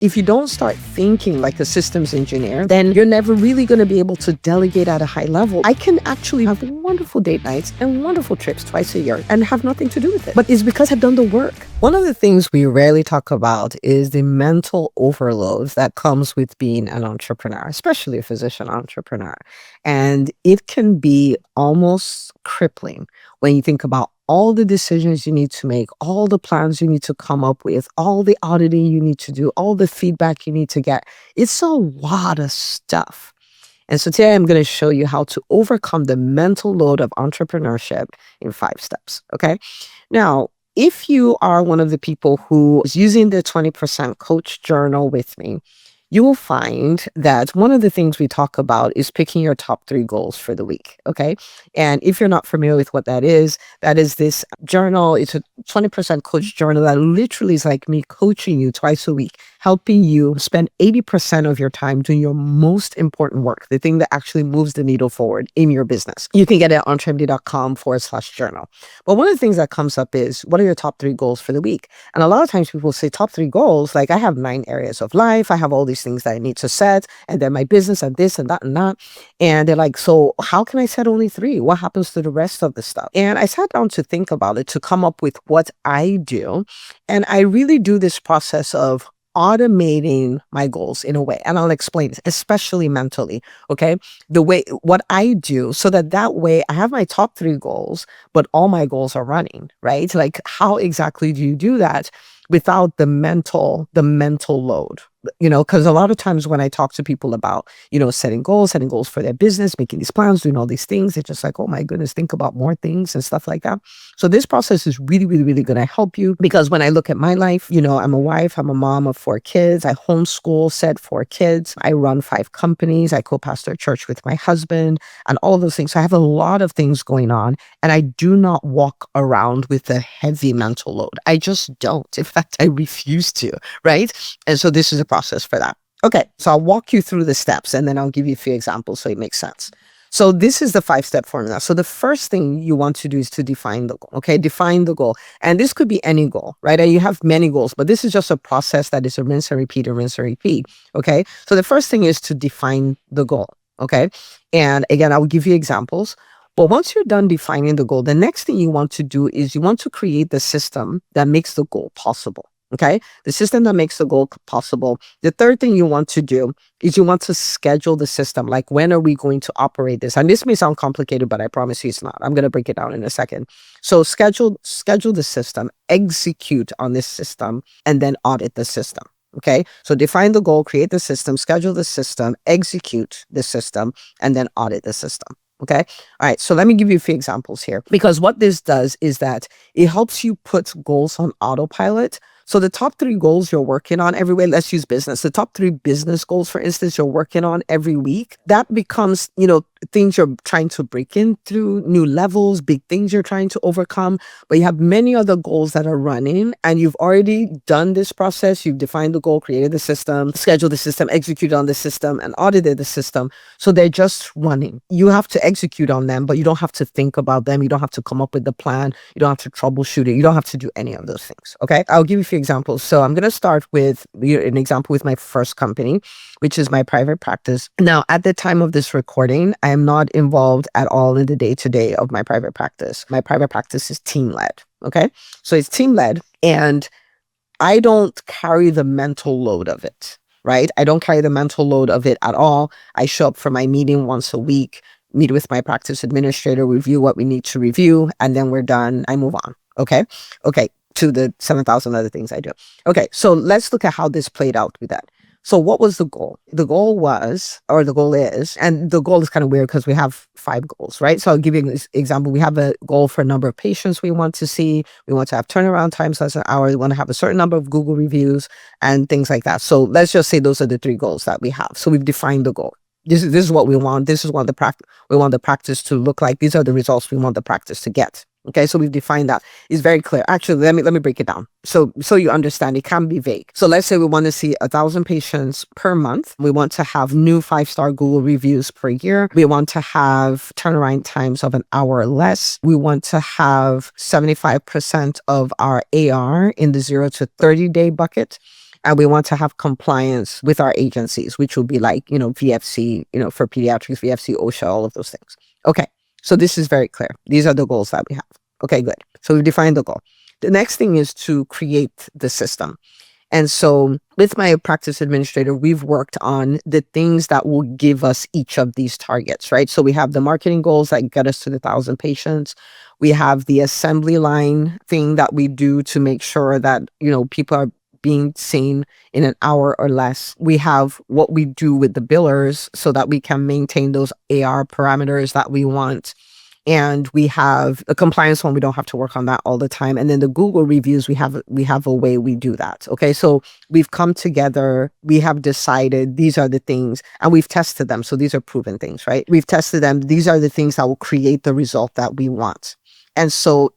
if you don't start thinking like a systems engineer, then you're never really going to be able to delegate at a high level. I can actually have wonderful date nights and wonderful trips twice a year and have nothing to do with it. But it's because I've done the work. One of the things we rarely talk about is the mental overload that comes with being an entrepreneur, especially a physician entrepreneur. And it can be almost crippling when you think about all the decisions you need to make, all the plans you need to come up with, all the auditing you need to do, all the feedback you need to get. It's a lot of stuff. And so today I'm going to show you how to overcome the mental load of entrepreneurship in 5 steps. Okay. Now, if you are one of the people who is using the 20% coach journal with me, you will find that one of the things we talk about is picking your top 3 goals for the week. Okay. And if you're not familiar with what that is this journal. It's a 20% coach journal that literally is like me coaching you twice a week, helping you spend 80% of your time doing your most important work, the thing that actually moves the needle forward in your business. You can get it at EntreMD.com/journal. But one of the things that comes up is, what are your top 3 goals for the week? And a lot of times people say top 3 goals, like I have 9 areas of life. I have all these things that I need to set, and then my business and this and that and that. And they're like, so how can I set only 3? What happens to the rest of the stuff? And I sat down to think about it, to come up with what I do. And I really do this process of automating my goals in a way. And I'll explain, especially mentally. Okay. What I do, so that way I have my top 3 goals, but all my goals are running, right? Like, how exactly do you do that without the mental load? Because a lot of times when I talk to people about, setting goals for their business, making these plans, doing all these things, it's just like, oh my goodness, think about more things and stuff like that. So this process is really, really, really going to help you, because when I look at my life, I'm a wife, I'm a mom of 4 kids. I homeschool said 4 kids. I run 5 companies. I co-pastor a church with my husband and all those things. So I have a lot of things going on, and I do not walk around with a heavy mental load. I just don't. In fact, I refuse to, right? And so this is a process for that. Okay, so I'll walk you through the steps, and then I'll give you a few examples so it makes sense. So this is the 5-step formula. So the first thing you want to do is to define the goal. Okay, define the goal. And this could be any goal, right? And you have many goals, but this is just a process that is a rinse and repeat, Okay, so the first thing is to define the goal. Okay, and again, I will give you examples. But once you're done defining the goal, the next thing you want to do is you want to create the system that makes the goal possible. Okay, the system that makes the goal possible. The third thing you want to do is you want to schedule the system. Like, when are we going to operate this? And this may sound complicated, but I promise you it's not. I'm going to break it down in a second. So schedule the system, execute on this system, and then audit the system. Okay, so define the goal, create the system, schedule the system, execute the system, and then audit the system. Okay. All right. So let me give you a few examples here, because what this does is that it helps you put goals on autopilot. So the top 3 goals you're working on every week, let's use business. The top 3 business goals, for instance, you're working on every week, that becomes, things you're trying to break in through, new levels, big things you're trying to overcome. But you have many other goals that are running, and you've already done this process. You've defined the goal, created the system, scheduled the system, executed on the system, and audited the system. So they're just running. You have to execute on them, but you don't have to think about them. You don't have to come up with the plan. You don't have to troubleshoot it. You don't have to do any of those things. Okay. I'll give you a few examples. So I'm going to start with an example with my first company, which is my private practice. Now, at the time of this recording, I am not involved at all in the day-to-day of my private practice. My private practice is team-led. Okay. So it's team-led, and I don't carry the mental load of it, right? I don't carry the mental load of it at all. I show up for my meeting once a week, meet with my practice administrator, review what we need to review, and then we're done. I move on. Okay. To the 7,000 other things I do. Okay. So let's look at how this played out with that. So what was the goal? The goal was, or the goal is, and the goal is kind of weird because we have 5 goals, right? So I'll give you an example. We have a goal for a number of patients we want to see. We want to have turnaround times less than an hour. We want to have a certain number of Google reviews and things like that. So let's just say those are the 3 goals that we have. So we've defined the goal. This is what we want. This is what we want the practice to look like. These are the results we want the practice to get. Okay, so we've defined that. It's very clear. Actually, let me break it down. So you understand, it can be vague. So let's say we want to see 1,000 patients per month. We want to have new 5-star Google reviews per year. We want to have turnaround times of an hour or less. We want to have 75% of our AR in the 0 to 30 day bucket. And we want to have compliance with our agencies, which will be like, VFC, for pediatrics, VFC, OSHA, all of those things. Okay. So this is very clear. These are the goals that we have. Okay, good. So we've defined the goal. The next thing is to create the system. And so with my practice administrator, we've worked on the things that will give us each of these targets, right? So we have the marketing goals that get us to the 1,000 patients. We have the assembly line thing that we do to make sure that, people are being seen in an hour or less. We have what we do with the billers so that we can maintain those AR parameters that we want. And we have a compliance one. We don't have to work on that all the time. And then the Google reviews, we have a way we do that. Okay. So we've come together, we have decided these are the things, and we've tested them. So these are proven things, right? We've tested them. These are the things that will create the result that we want. And so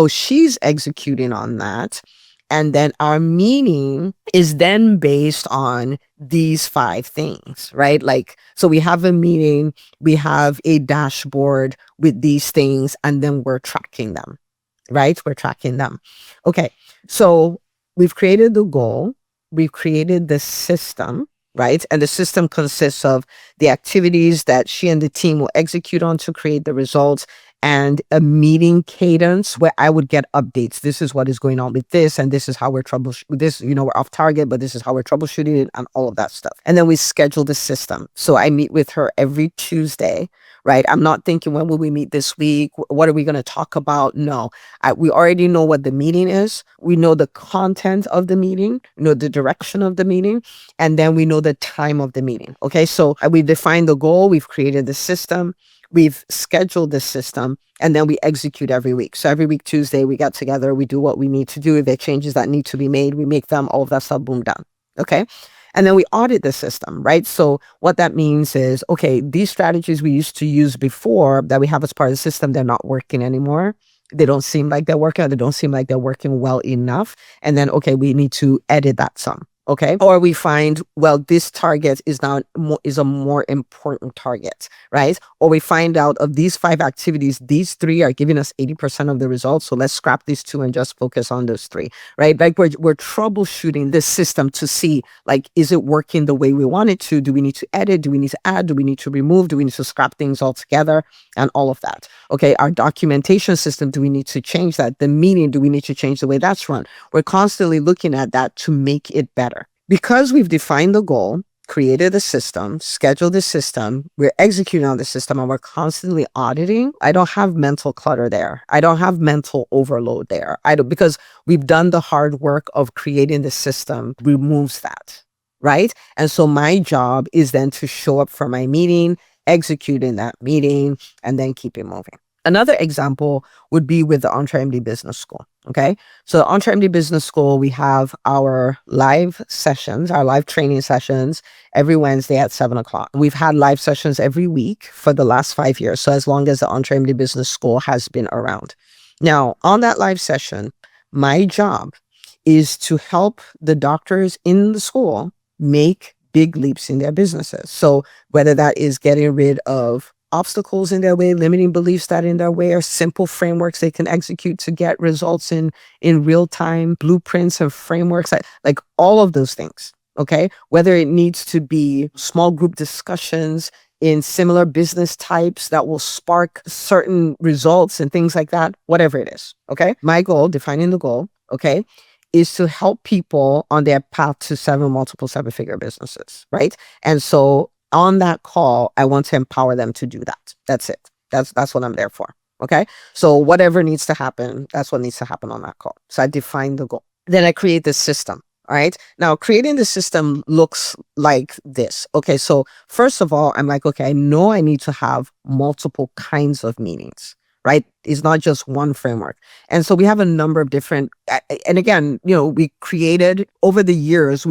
she's executing on that. And then our meeting is then based on these 5 things, right? Like, so we have a meeting, we have a dashboard with these things, and then we're tracking them, right? We're tracking them. Okay. So we've created the goal, we've created the system, right? And the system consists of the activities that she and the team will execute on to create the results, and a meeting cadence where I would get updates. This is what is going on with this, and this is how we're troubleshooting this. We're off target, but this is how we're troubleshooting it, and all of that stuff. And then we schedule the system. So I meet with her every Tuesday, right? I'm not thinking, when will we meet this week? What are we going to talk about? No, we already know what the meeting is. We know the content of the meeting, the direction of the meeting, and then we know the time of the meeting. Okay, so we defined the goal. We've created the system. We've scheduled the system, and then we execute every week. So every week, Tuesday, we get together, we do what we need to do. If there are changes that need to be made, we make them, all of that stuff, boom, done. Okay. And then we audit the system, right? So what that means is, okay, these strategies we used to use before that we have as part of the system, they're not working anymore. They don't seem like they're working, or they don't seem like they're working well enough. And then, okay, we need to edit that some. Okay. Or we find, well, this target is now is a more important target, right? Or we find out, of these 5 activities, these 3 are giving us 80% of the results. So let's scrap these 2 and just focus on those 3, right? Like we're troubleshooting this system to see, like, is it working the way we want it to? Do we need to edit? Do we need to add? Do we need to remove? Do we need to scrap things altogether? And all of that. Okay. Our documentation system, do we need to change that? The meeting, do we need to change the way that's run? We're constantly looking at that to make it better. Because we've defined the goal, created the system, scheduled the system, we're executing on the system, and we're constantly auditing, I don't have mental clutter there. I don't have mental overload there. Because we've done the hard work of creating the system, removes that, right? And so my job is then to show up for my meeting, execute in that meeting, and then keep it moving. Another example would be with the EntreMD Business School. Okay. So the EntreMD Business School, we have our live sessions, our live training sessions every Wednesday at 7:00. We've had live sessions every week for the last 5 years. So as long as the EntreMD Business School has been around. Now, on that live session, my job is to help the doctors in the school make big leaps in their businesses. So whether that is getting rid of obstacles in their way, limiting beliefs that in their way, or simple frameworks they can execute to get results in real time, blueprints and frameworks, like all of those things. Okay. Whether it needs to be small group discussions in similar business types that will spark certain results and things like that, whatever it is. Okay. My goal, defining the goal, okay, is to help people on their path to multiple 7-figure businesses. Right. And so on that call, I want to empower them to do that. That's it. That's what I'm there for. Okay. So whatever needs to happen, that's what needs to happen on that call. So I define the goal. Then I create the system. All right. Now, creating the system looks like this. Okay. So first of all, I'm like, okay, I know I need to have multiple kinds of meetings, right? It's not just one framework. And so we have a number of different, and again, we created over the years,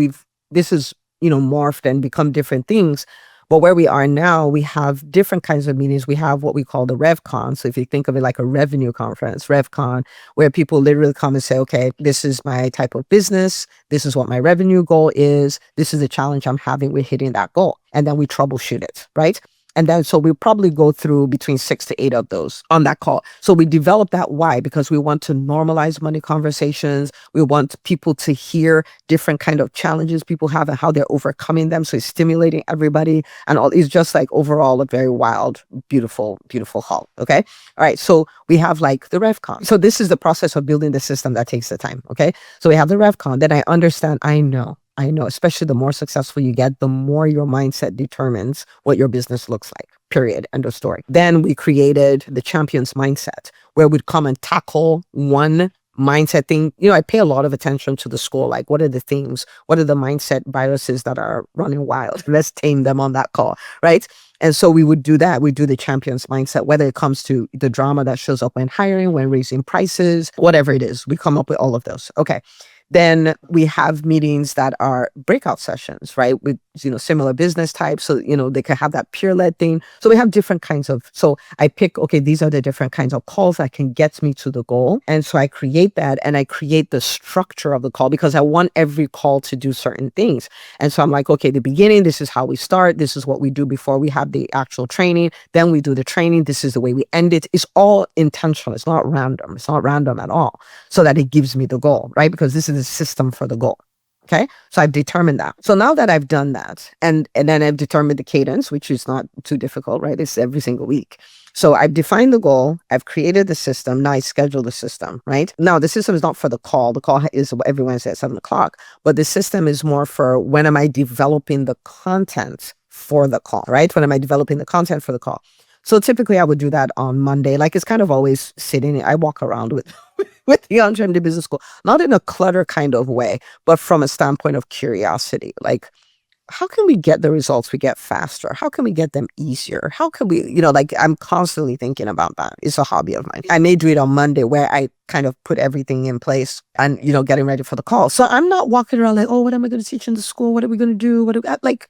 this is, morphed and become different things. But where we are now, we have different kinds of meetings. We have what we call the RevCon. So if you think of it like a revenue conference, RevCon, where people literally come and say, okay, this is my type of business. This is what my revenue goal is. This is the challenge I'm having with hitting that goal. And then we troubleshoot it, right? And then, so we'll probably go through between 6 to 8 of those on that call. So we develop that why, because we want to normalize money conversations. We want people to hear different kind of challenges people have and how they're overcoming them. So it's stimulating everybody and all. It's just like overall a very wild, beautiful, beautiful call. Okay. All right. So we have like the RevCon. So this is the process of building the system that takes the time. Okay. So we have the RevCon. Then I understand, I know, especially the more successful you get, the more your mindset determines what your business looks like, period, end of story. Then we created the champions mindset, where we'd come and tackle one mindset thing. I pay a lot of attention to the school. Like, what are the themes? What are the mindset viruses that are running wild? Let's tame them on that call, right? And so we would do that. We do the champions mindset, whether it comes to the drama that shows up when hiring, when raising prices, whatever it is, we come up with all of those. Okay. Then we have meetings that are breakout sessions, right? With, similar business types. So, they can have that peer-led thing. So we have different kinds of, so I pick, okay, these are the different kinds of calls that can get me to the goal. And so I create that, and I create the structure of the call, because I want every call to do certain things. And so I'm like, okay, the beginning, this is how we start. This is what we do before we have the actual training. Then we do the training. This is the way we end it. It's all intentional. It's not random. It's not random at all. So that it gives me the goal, right? Because this is a system for the goal. Okay. So I've determined that. So now that I've done that, and then I've determined the cadence, which is not too difficult, right? It's every single week. So I've defined the goal. I've created the system. Now I schedule the system, right? Now the system is not for the call. The call is every Wednesday at 7 o'clock, but the system is more for when am I developing the content for the call, right? When am I developing the content for the call? So typically I would do that on Monday. Like, it's kind of always sitting. I walk around with with the EntreMD Business School, not in a clutter kind of way, but from a standpoint of curiosity. Like, how can we get the results we get faster? How can we get them easier? How can we, like, I'm constantly thinking about that. It's a hobby of mine. I may do it on Monday, where I kind of put everything in place and, getting ready for the call. So I'm not walking around like, oh, what am I going to teach in the school? What are we going to do?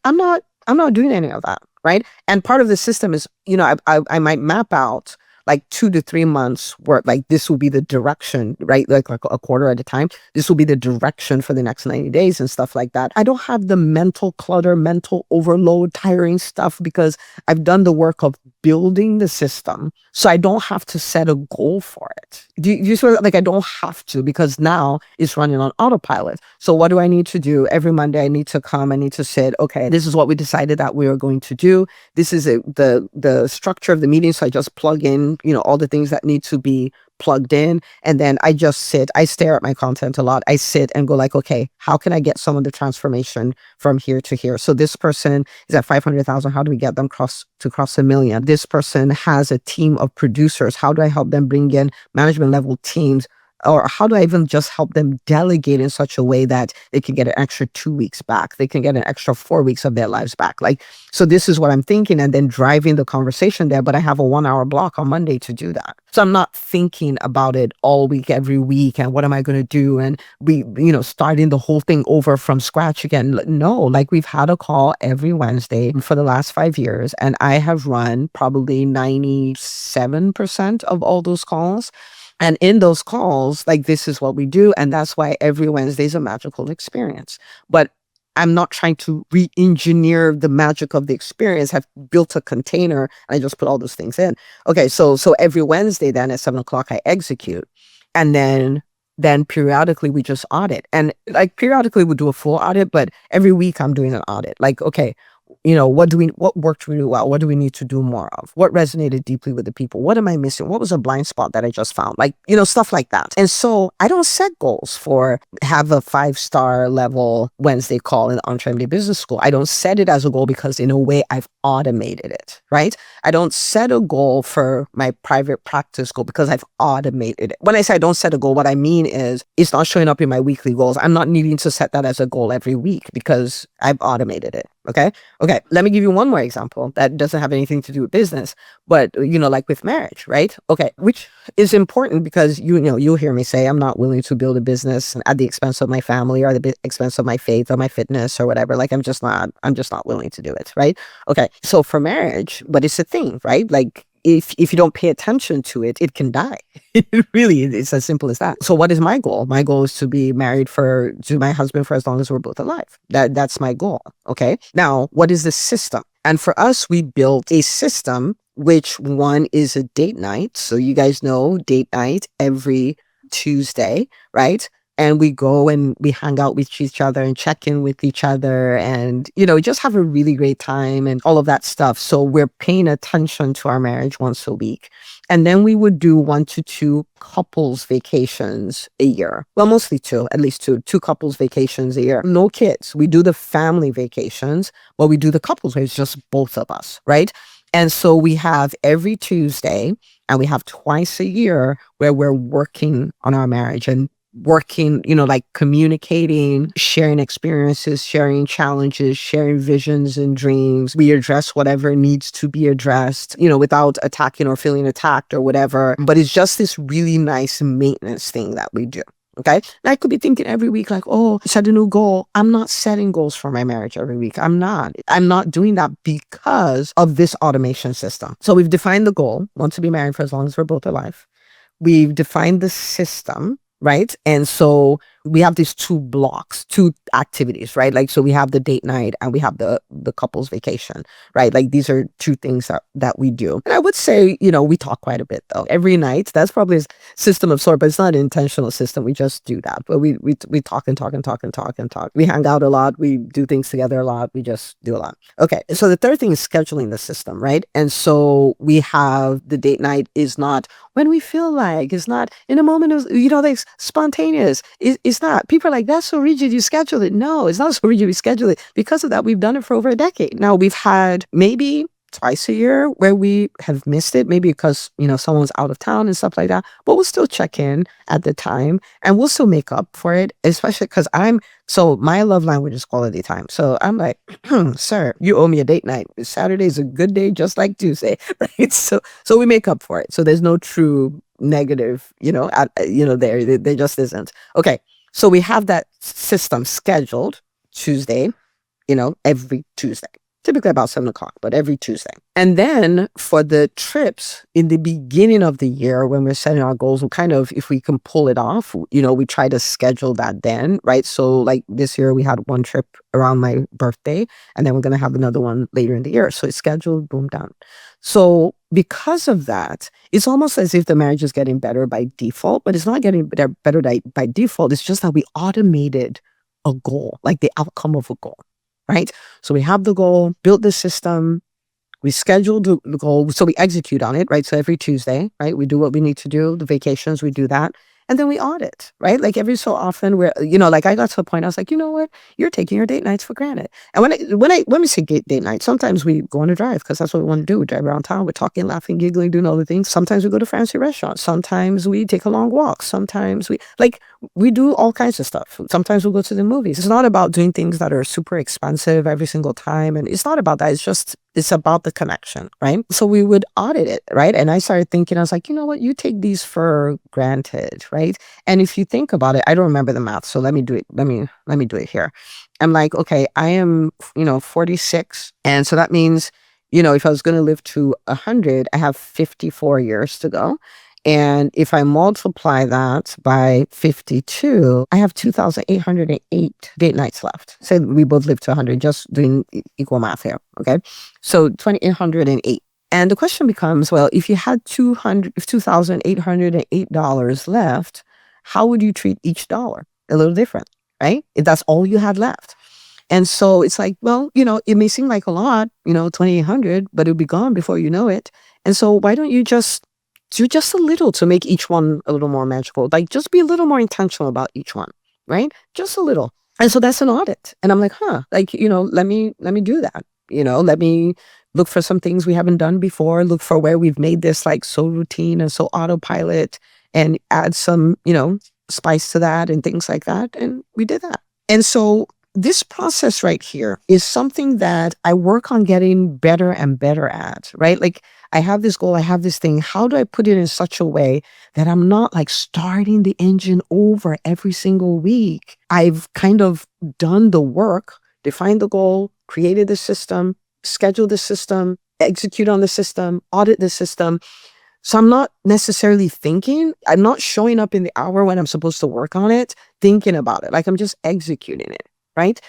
I'm not doing any of that. Right. And part of the system is, I might map out like 2 to 3 months work. Like, this will be the direction, right? Like a quarter at a time. This will be the direction for the next 90 days and stuff like that. I don't have the mental clutter, mental overload, tiring stuff, because I've done the work of building the system. So I don't have to set a goal for it. Do you sort of, like, I don't have to, because now it's running on autopilot. So what do I need to do? Every Monday I need to come, I need to sit, okay, this is what we decided that we are going to do. This is the structure of the meeting. So I just plug in, all the things that need to be plugged in. And then I just sit, I stare at my content a lot. I sit and go like, okay, how can I get some of the transformation from here to here? So this person is at 500,000. How do we get them cross 1 million? This person has a team of producers. How do I help them bring in management level teams? Or how do I even just help them delegate in such a way that they can get an extra 2 weeks back? They can get an extra 4 weeks of their lives back. Like, so this is what I'm thinking, and then driving the conversation there. But I have a 1 hour block on Monday to do that. So I'm not thinking about it all week, every week, and what am I going to do? And we, starting the whole thing over from scratch again. No, like, we've had a call every Wednesday for the last 5 years, and I have run probably 97% of all those calls. And in those calls, like, this is what we do. And that's why every Wednesday is a magical experience. But I'm not trying to re-engineer the magic of the experience. I've built a container and I just put all those things in. Okay, so every Wednesday then at 7 o'clock, I execute. And then periodically we just audit. And like, periodically we do a full audit, but every week I'm doing an audit. Like, okay, what worked really well? What do we need to do more of? What resonated deeply with the people? What am I missing? What was a blind spot that I just found? Like, stuff like that. And so I don't set goals for have a 5-star level Wednesday call in the EntreMD Business School. I don't set it as a goal, because in a way I've automated it, right? I don't set a goal for my private practice goal, because I've automated it. When I say I don't set a goal, what I mean is it's not showing up in my weekly goals. I'm not needing to set that as a goal every week, because I've automated it. Okay. Let me give you one more example that doesn't have anything to do with business, but like with marriage, right? Okay. Which is important, because you'll hear me say I'm not willing to build a business at the expense of my family, or the expense of my faith or my fitness or whatever. Like, I'm just not willing to do it. Right. Okay. So for marriage, but it's a thing, right? Like, if you don't pay attention to it, it can die. It really, it's as simple as that. So what is my goal? My goal is to be married to my husband for as long as we're both alive. That's my goal. Okay. Now, what is the system? And for us, we built a system, which one is a date night. So you guys know date night every Tuesday, right? And we go and we hang out with each other and check in with each other and, just have a really great time and all of that stuff. So we're paying attention to our marriage once a week. And then we would do 1 to 2 couples vacations a year. Well, mostly two, at least two couples vacations a year. No kids. We do the family vacations, but we do the couples where it's just both of us, right? And so we have every Tuesday and we have twice a year where we're working on our marriage and working, like communicating, sharing experiences, sharing challenges, sharing visions and dreams. We address whatever needs to be addressed, without attacking or feeling attacked or whatever. But it's just this really nice maintenance thing that we do. Okay. And I could be thinking every week, like, oh, set a new goal. I'm not setting goals for my marriage every week. I'm not doing that because of this automation system. So we've defined the goal, want to be married for as long as we're both alive. We've defined the system, right? And so we have these two blocks, two activities, right? Like, so we have the date night and we have the couple's vacation, right? Like these are two things that we do. And I would say, we talk quite a bit though. Every night, that's probably a system of sort, but it's not an intentional system. We just do that. But we talk and talk and talk and talk and talk. We hang out a lot. We do things together a lot. We just do a lot. Okay. So the third thing is scheduling the system, right? And so we have the date night is not when we feel like, it's not in a moment of, like spontaneous. It's not. People are like, that's so rigid, you schedule it. No, it's not so rigid, we schedule it. Because of that, we've done it for over a decade. Now, we've had maybe twice a year where we have missed it, maybe because, someone's out of town and stuff like that. But we'll still check in at the time and we'll still make up for it, especially because so my love language is quality time. So I'm like, sir, you owe me a date night. Saturday is a good day, just like Tuesday, right? So we make up for it. So there's no true negative, there just isn't. Okay. So we have that system scheduled Tuesday, every Tuesday, typically about 7 o'clock, but every Tuesday. And then for the trips in the beginning of the year, when we're setting our goals, we kind of, if we can pull it off, we try to schedule that then, right? So like this year we had one trip around my birthday and then we're going to have another one later in the year. So it's scheduled, boom, done. So because of that, it's almost as if the marriage is getting better by default, but it's not getting better by default. It's just that we automated a goal, like the outcome of a goal, right? So we have the goal, built the system, we scheduled the goal, so we execute on it, right? So every Tuesday, right, we do what we need to do, the vacations, we do that. And then we audit, right? Like every so often we're, like I got to a point, I was like, you know what? You're taking your date nights for granted. And when we say date night, sometimes we go on a drive because that's what we want to do. We drive around town. We're talking, laughing, giggling, doing all the things. Sometimes we go to fancy restaurants. Sometimes we take a long walk. Sometimes we do all kinds of stuff. Sometimes we'll go to the movies. It's not about doing things that are super expensive every single time. And it's not about that. It's about the connection, right? So we would audit it, right? And I started thinking, I was like, you know what? You take these for granted, right? And if you think about it, I don't remember the math. So let me do it. Let me do it here. I'm like, okay, I am, 46. And so that means, if I was going to live to 100, I have 54 years to go. And if I multiply that by 52, I have 2,808 date nights left. Say we both live to 100, just doing equal math here. Okay. So 2,808. And the question becomes, well, if you had $2,808 left, how would you treat each dollar? A little different, right? If that's all you had left. And so it's like, well, it may seem like a lot, 2,800, but it'll be gone before you know it. And so why don't you just do just a little to make each one a little more magical? Like just be a little more intentional about each one, right? Just a little. And so that's an audit. And I'm like, let me do that. Let me look for some things we haven't done before, look for where we've made this like so routine and so autopilot and add some, spice to that and things like that. And we did that. And so this process right here is something that I work on getting better and better at, right? Like I have this goal, I have this thing. How do I put it in such a way that I'm not like starting the engine over every single week? I've kind of done the work, defined the goal, created the system, scheduled the system, execute on the system, audit the system. So I'm not necessarily thinking, I'm not showing up in the hour when I'm supposed to work on it, thinking about it. Like I'm just executing it, right?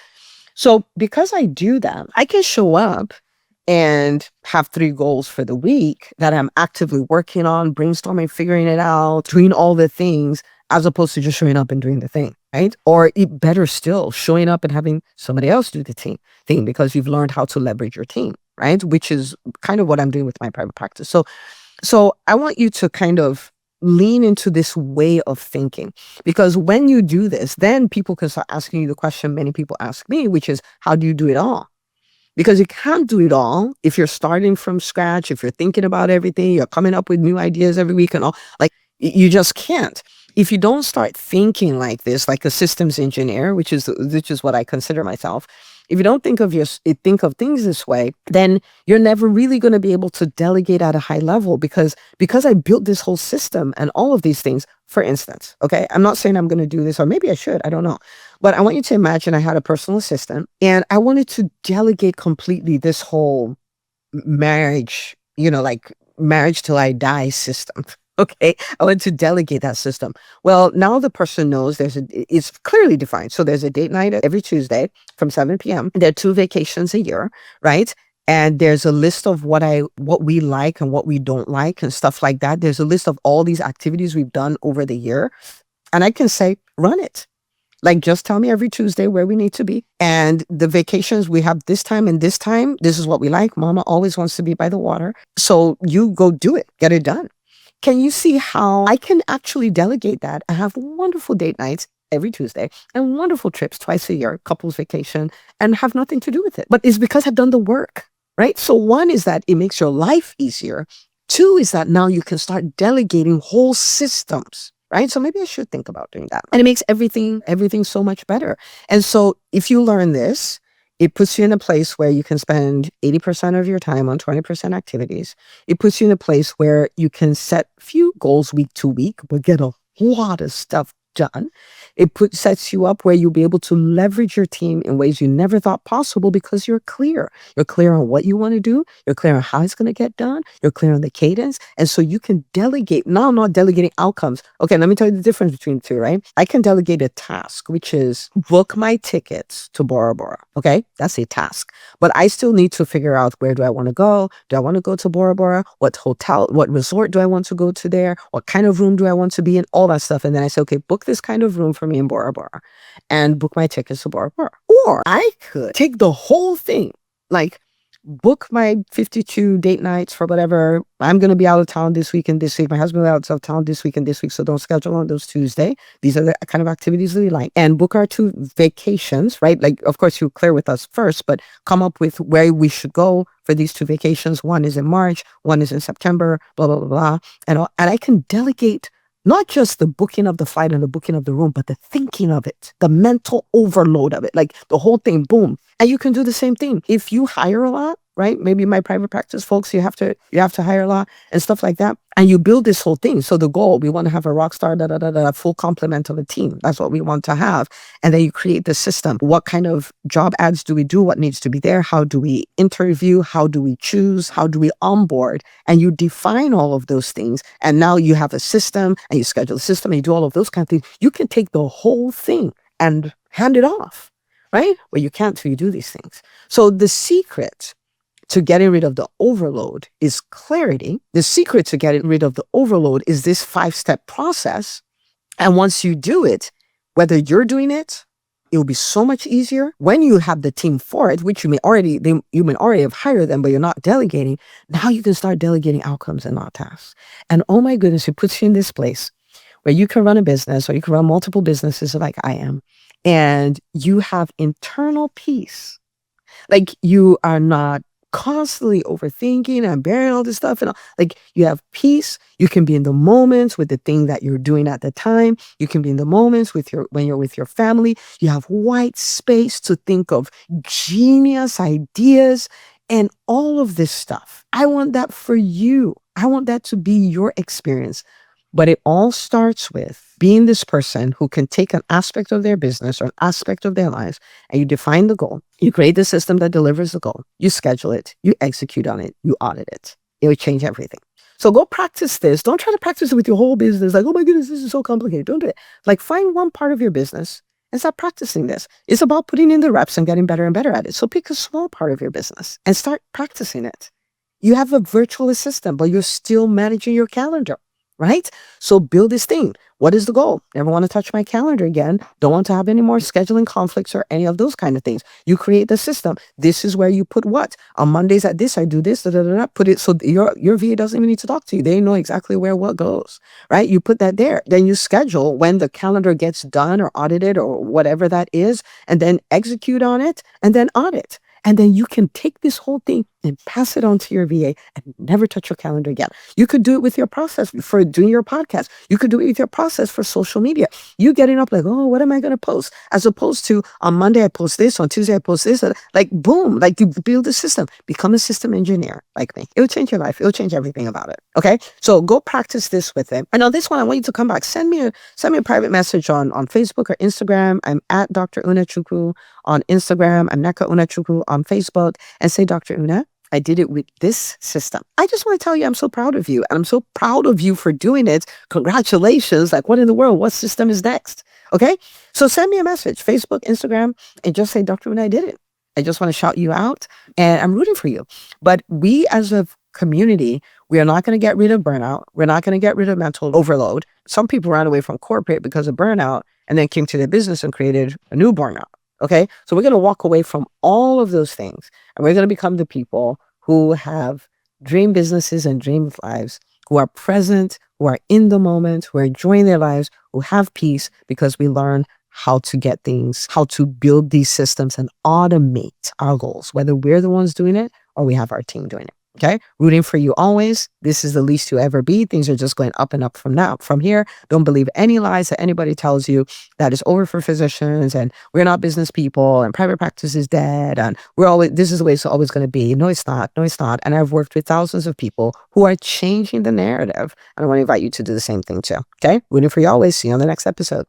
So because I do that, I can show up and have 3 goals for the week that I'm actively working on, brainstorming, figuring it out, doing all the things, as opposed to just showing up and doing the thing, right? Or better still, showing up and having somebody else do the thing because you've learned how to leverage your team, right? Which is kind of what I'm doing with my private practice. So I want you to kind of lean into this way of thinking, because when you do this, then people can start asking you the question many people ask me, which is, how do you do it all? Because you can't do it all if you're starting from scratch, if you're thinking about everything, you're coming up with new ideas every week and all. Like, you just can't. If you don't start thinking like this, like a systems engineer, which is what I consider myself, if you don't think of things this way, then you're never really going to be able to delegate at a high level, because I built this whole system and all of these things. For instance, okay, I'm not saying I'm going to do this, or maybe I should, I don't know. But I want you to imagine I had a personal assistant and I wanted to delegate completely this whole marriage, like marriage till I die system. Okay. I want to delegate that system. Well, now the person knows it's clearly defined. So there's a date night every Tuesday from 7 p.m. There are 2 vacations a year, right? And there's a list of what we like and what we don't like and stuff like that. There's a list of all these activities we've done over the year. And I can say, run it. Like, just tell me every Tuesday where we need to be. And the vacations, we have this time and this time. This is what we like. Mama always wants to be by the water. So you go do it. Get it done. Can you see how I can actually delegate that? I have wonderful date nights every Tuesday and wonderful trips twice a year, couples vacation, and have nothing to do with it. But it's because I've done the work, right? So 1 is that it makes your life easier. 2 is that now you can start delegating whole systems, right? So maybe I should think about doing that. And it makes everything so much better. And so if you learn this, it puts you in a place where you can spend 80% of your time on 20% activities. It puts you in a place where you can set few goals week to week, but get a lot of stuff done. Sets you up where you'll be able to leverage your team in ways you never thought possible, because you're clear. You're clear on what you want to do. You're clear on how it's going to get done. You're clear on the cadence. And so you can delegate. Now I'm not delegating outcomes. Okay, let me tell you the difference between the two, right? I can delegate a task, which is book my tickets to Bora Bora. Okay, that's a task. But I still need to figure out, where do I want to go? Do I want to go to Bora Bora? What hotel, what resort do I want to go to there? What kind of room do I want to be in? All that stuff. And then I say, okay, book this kind of room for me in Bora Bora and book my tickets to Bora Bora. Or I could take the whole thing, like book my 52 date nights for whatever. I'm going to be out of town this week and this week. My husband will be out of town this week and this week. So don't schedule on those Tuesday. These are the kind of activities that we like. And book our 2 vacations, right? Like, of course, you clear with us first, but come up with where we should go for these 2 vacations. 1 is in March, 1 is in September, blah, blah, blah, blah. And I can delegate not just the booking of the flight and the booking of the room, but the thinking of it, the mental overload of it, like the whole thing, boom. And you can do the same thing. If you hire a lot, right? Maybe my private practice folks, you have to hire a lot and stuff like that. And you build this whole thing. So the goal, we want to have a rock star, full complement of a team. That's what we want to have. And then you create the system. What kind of job ads do we do? What needs to be there? How do we interview? How do we choose? How do we onboard? And you define all of those things. And now you have a system, and you schedule the system, and you do all of those kind of things. You can take the whole thing and hand it off, right? Well, you can't till you do these things. So the secret to getting rid of the overload is clarity. The secret to getting rid of the overload is this 5-step process. And once you do it, whether you're doing it, it will be so much easier. When you have the team for it, which you may already have hired them, but you're not delegating. Now you can start delegating outcomes and not tasks. And oh my goodness, it puts you in this place where you can run a business, or you can run multiple businesses like I am, and you have internal peace. Like, you are not constantly overthinking and bearing all this stuff, and all. Like, you have peace. You can be in the moments with the thing that you're doing at the time. You can be in the moments when you're with your family. You have white space to think of genius ideas and all of this stuff. I want that for you. I want that to be your experience. But it all starts with being this person who can take an aspect of their business or an aspect of their lives, and you define the goal. You create the system that delivers the goal. You schedule it. You execute on it. You audit it. It will change everything. So go practice this. Don't try to practice it with your whole business. Like, oh my goodness, this is so complicated. Don't do it. Like, find one part of your business and start practicing this. It's about putting in the reps and getting better and better at it. So pick a small part of your business and start practicing it. You have a virtual assistant, but you're still managing your calendar, right? So build this thing. What is the goal? Never want to touch my calendar again. Don't want to have any more scheduling conflicts or any of those kind of things. You create the system. This is where you put what? On Mondays at this, I do this, da, da, da, da. Put it so your VA doesn't even need to talk to you. They know exactly where what goes, right? You put that there. Then you schedule when the calendar gets done or audited or whatever that is, and then execute on it and then audit. And then you can take this whole thing and pass it on to your VA and never touch your calendar again. You could do it with your process for doing your podcast. You could do it with your process for social media. You getting up like, oh, what am I going to post? As opposed to on Monday, I post this. On Tuesday, I post this. Like, boom, like you build a system. Become a system engineer like me. It will change your life. It will change everything about it. Okay. So go practice this with it. And on this one, I want you to come back. Send me a private message on Facebook or Instagram. I'm at Dr. Una Chukwu on Instagram. I'm Neka Una Chukwu on Facebook, and say, Dr. Una, I did it with this system. I just want to tell you, I'm so proud of you. And I'm so proud of you for doing it. Congratulations. Like, what in the world? What system is next? Okay. So send me a message, Facebook, Instagram, and just say, Dr. Una, I did it. I just want to shout you out, and I'm rooting for you. But we as a community, we are not going to get rid of burnout. We're not going to get rid of mental overload. Some people ran away from corporate because of burnout and then came to their business and created a new burnout. Okay. So we're going to walk away from all of those things, and we're going to become the people who have dream businesses and dream lives, who are present, who are in the moment, who are enjoying their lives, who have peace, because we learn how to get things, how to build these systems and automate our goals, whether we're the ones doing it or we have our team doing it. Okay. Rooting for you always. This is the least you ever be. Things are just going up and up from here. Don't believe any lies that anybody tells you that is over for physicians and we're not business people and private practice is dead and this is the way it's always going to be. No, it's not. No, it's not. And I've worked with thousands of people who are changing the narrative. And I want to invite you to do the same thing too. Okay. Rooting for you always. See you on the next episode.